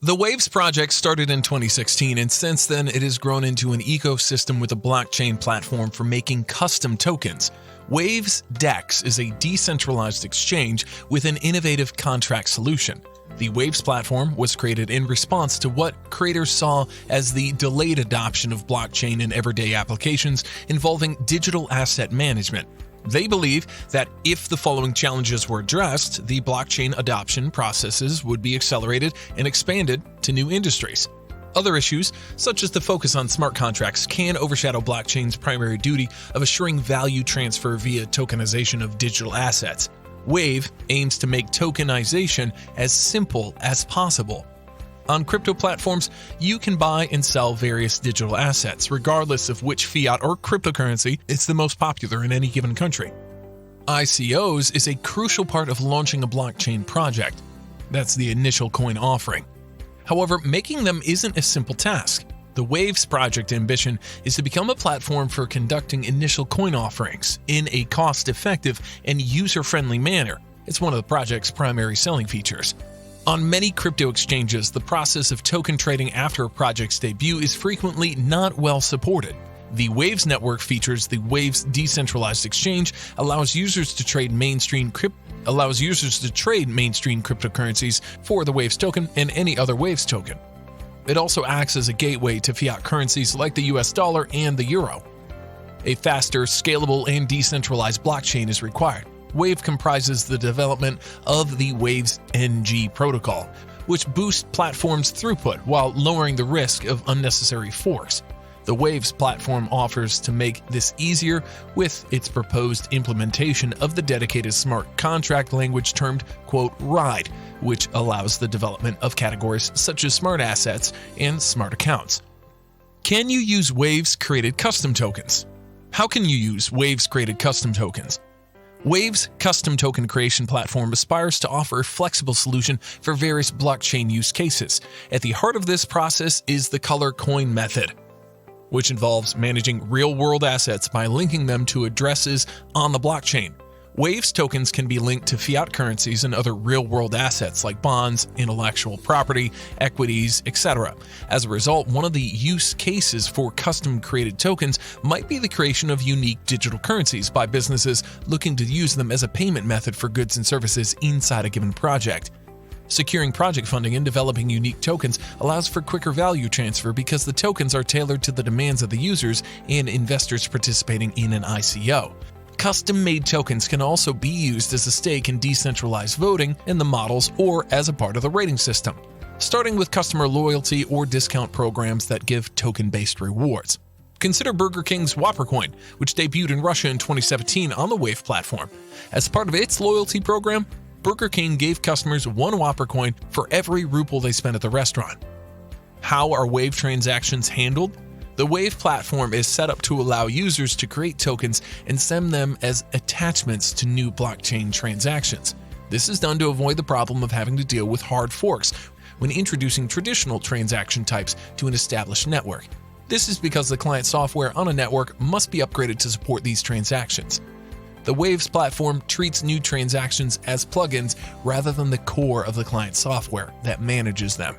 The Waves project started in 2016, and since then it has grown into an ecosystem with a blockchain platform for making custom tokens. Waves DEX is a decentralized exchange with an innovative contract solution. The Waves platform was created in response to what creators saw as the delayed adoption of blockchain in everyday applications involving digital asset management. They believe that if the following challenges were addressed, the blockchain adoption processes would be accelerated and expanded to new industries. Other issues, such as the focus on smart contracts, can overshadow blockchain's primary duty of assuring value transfer via tokenization of digital assets. Wave aims to make tokenization as simple as possible. On crypto platforms, you can buy and sell various digital assets, regardless of which fiat or cryptocurrency is the most popular in any given country. ICOs is a crucial part of launching a blockchain project. That's the initial coin offering. However, making them isn't a simple task. The Waves project ambition is to become a platform for conducting initial coin offerings in a cost-effective and user-friendly manner. It's one of the project's primary selling features. On many crypto exchanges, the process of token trading after a project's debut is frequently not well supported. The Waves network features the Waves decentralized exchange, allows users to trade mainstream cryptocurrencies for the Waves token and any other Waves token. It also acts as a gateway to fiat currencies like the US dollar and the euro. A faster, scalable, and decentralized blockchain is required. Wave comprises the development of the Waves NG protocol, which boosts platforms' throughput while lowering the risk of unnecessary forks. The Waves platform offers to make this easier with its proposed implementation of the dedicated smart contract language termed, quote, RIDE, which allows the development of categories such as smart assets and smart accounts. Can you use Waves created custom tokens? How can you use Waves created custom tokens? Waves' custom token creation platform aspires to offer a flexible solution for various blockchain use cases. At the heart of this process is the color coin method, which involves managing real-world assets by linking them to addresses on the blockchain. Waves tokens can be linked to fiat currencies and other real-world assets like bonds, intellectual property, equities, etc. As a result, one of the use cases for custom-created tokens might be the creation of unique digital currencies by businesses looking to use them as a payment method for goods and services inside a given project. Securing project funding and developing unique tokens allows for quicker value transfer because the tokens are tailored to the demands of the users and investors participating in an ICO. Custom-made tokens can also be used as a stake in decentralized voting in the models or as a part of the rating system, starting with customer loyalty or discount programs that give token-based rewards. Consider Burger King's Whopper Coin, which debuted in Russia in 2017 on the Wave platform. As part of its loyalty program, Burger King gave customers one Whopper Coin for every ruble they spent at the restaurant. How are Wave transactions handled? The Wave platform is set up to allow users to create tokens and send them as attachments to new blockchain transactions. This is done to avoid the problem of having to deal with hard forks when introducing traditional transaction types to an established network. This is because the client software on a network must be upgraded to support these transactions. The Waves platform treats new transactions as plugins rather than the core of the client software that manages them.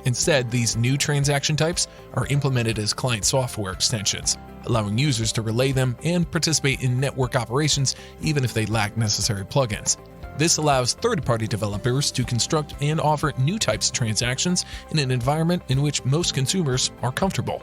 Instead, these new transaction types are implemented as client software extensions, allowing users to relay them and participate in network operations even if they lack necessary plugins. This allows third-party developers to construct and offer new types of transactions in an environment in which most consumers are comfortable.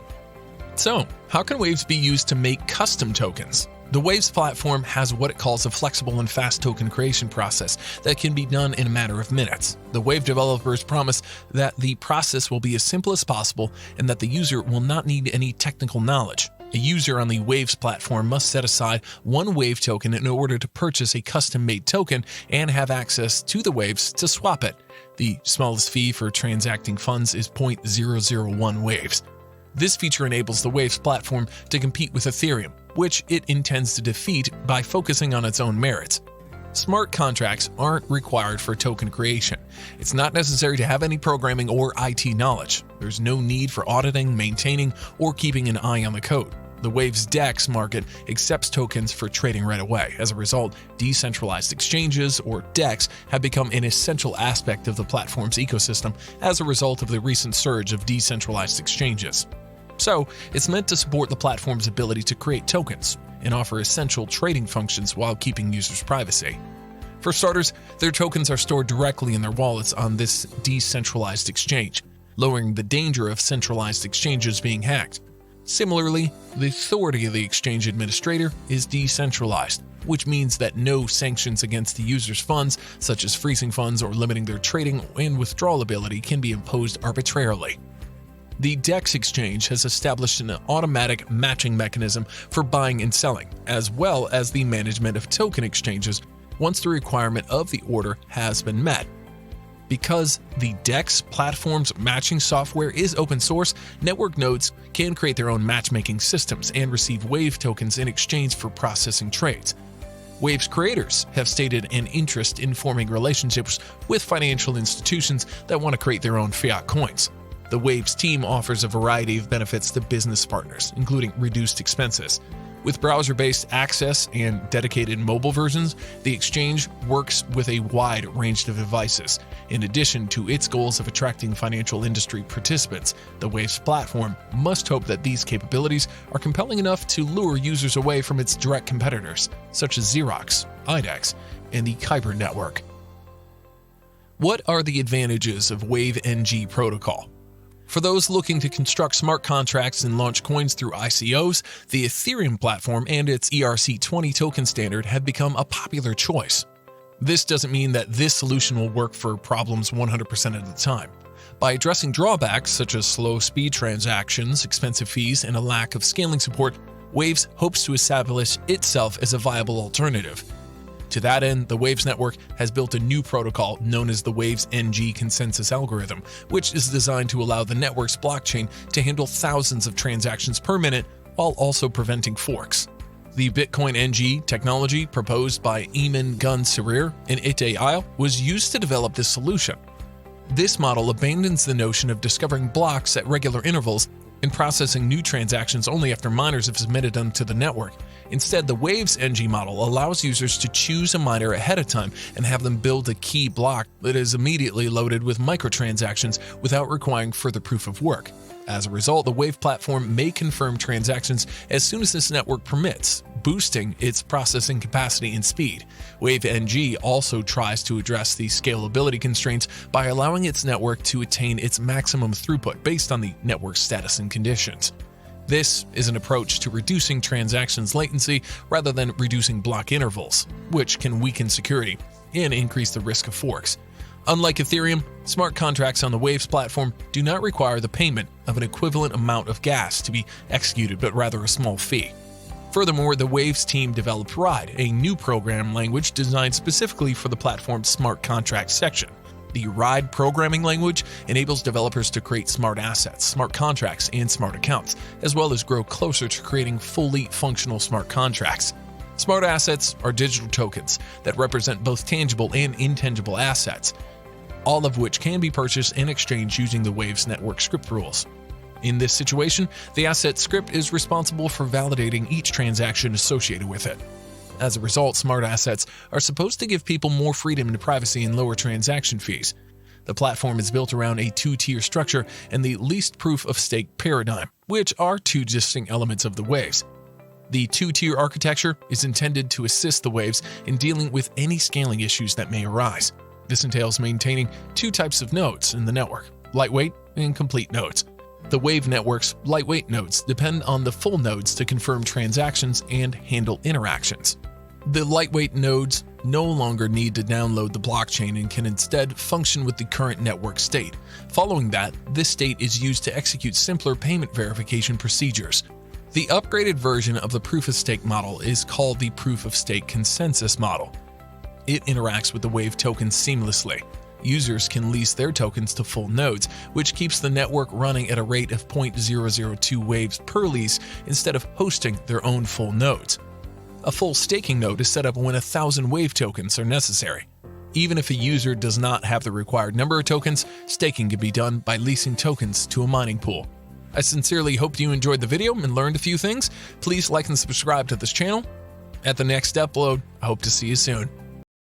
So, how can Waves be used to make custom tokens? The Waves platform has what it calls a flexible and fast token creation process that can be done in a matter of minutes. The Wave developers promise that the process will be as simple as possible and that the user will not need any technical knowledge. A user on the Waves platform must set aside one Wave token in order to purchase a custom-made token and have access to the Waves to swap it. The smallest fee for transacting funds is 0.001 Waves. This feature enables the Waves platform to compete with Ethereum, which it intends to defeat by focusing on its own merits. Smart contracts aren't required for token creation. It's not necessary to have any programming or IT knowledge. There's no need for auditing, maintaining, or keeping an eye on the code. The Waves DEX market accepts tokens for trading right away. As a result, decentralized exchanges, or DEX, have become an essential aspect of the platform's ecosystem as a result of the recent surge of decentralized exchanges. So, it's meant to support the platform's ability to create tokens and offer essential trading functions while keeping users' privacy. For starters, their tokens are stored directly in their wallets on this decentralized exchange, lowering the danger of centralized exchanges being hacked. Similarly, the authority of the exchange administrator is decentralized, which means that no sanctions against the user's funds, such as freezing funds or limiting their trading and withdrawal ability, can be imposed arbitrarily. The DEX exchange has established an automatic matching mechanism for buying and selling, as well as the management of token exchanges once the requirement of the order has been met. Because the DEX platform's matching software is open source, network nodes can create their own matchmaking systems and receive Wave tokens in exchange for processing trades. Wave's creators have stated an interest in forming relationships with financial institutions that want to create their own fiat coins. The Waves team offers a variety of benefits to business partners, including reduced expenses. With browser-based access and dedicated mobile versions, the exchange works with a wide range of devices. In addition to its goals of attracting financial industry participants, the Waves platform must hope that these capabilities are compelling enough to lure users away from its direct competitors, such as Xerox, IDEX, and the Kyber network. What are the advantages of Wave NG protocol? For those looking to construct smart contracts and launch coins through ICOs, the Ethereum platform and its ERC20 token standard have become a popular choice. This doesn't mean that this solution will work for problems 100% of the time. By addressing drawbacks such as slow speed transactions, expensive fees, and a lack of scaling support, Waves hopes to establish itself as a viable alternative. To that end, the Waves network has built a new protocol known as the Waves NG consensus algorithm, which is designed to allow the network's blockchain to handle thousands of transactions per minute while also preventing forks. The Bitcoin NG technology proposed by Eamon Gun-Sarir and Ite Isle was used to develop this solution. This model abandons the notion of discovering blocks at regular intervals and processing new transactions only after miners have submitted them to the network. Instead, the Waves NG model allows users to choose a miner ahead of time and have them build a key block that is immediately loaded with microtransactions without requiring further proof of work. As a result, the Wave platform may confirm transactions as soon as this network permits, boosting its processing capacity and speed. Wave NG also tries to address the scalability constraints by allowing its network to attain its maximum throughput based on the network status and conditions. This is an approach to reducing transactions latency rather than reducing block intervals, which can weaken security and increase the risk of forks. Unlike Ethereum, smart contracts on the Waves platform do not require the payment of an equivalent amount of gas to be executed, but rather a small fee. Furthermore, the Waves team developed RIDE, a new program language designed specifically for the platform's smart contract section. The RIDE programming language enables developers to create smart assets, smart contracts, and smart accounts, as well as grow closer to creating fully functional smart contracts. Smart assets are digital tokens that represent both tangible and intangible assets, all of which can be purchased and exchanged using the Waves network script rules. In this situation, the asset script is responsible for validating each transaction associated with it. As a result, smart assets are supposed to give people more freedom and privacy and lower transaction fees. The platform is built around a two-tier structure and the least proof of stake paradigm, which are two distinct elements of the Waves. The two-tier architecture is intended to assist the Waves in dealing with any scaling issues that may arise. This entails maintaining two types of nodes in the network: lightweight and complete nodes. The Wave network's lightweight nodes depend on the full nodes to confirm transactions and handle interactions. The lightweight nodes no longer need to download the blockchain and can instead function with the current network state. Following that, this state is used to execute simpler payment verification procedures. The upgraded version of the proof-of-stake model is called the proof-of-stake consensus model. It interacts with the Wave tokens seamlessly. Users can lease their tokens to full nodes, which keeps the network running at a rate of 0.002 waves per lease instead of hosting their own full nodes. A full staking node is set up when 1,000 Wave tokens are necessary. Even if a user does not have the required number of tokens, staking can be done by leasing tokens to a mining pool. I sincerely hope you enjoyed the video and learned a few things. Please like and subscribe to this channel. At the next upload, I hope to see you soon.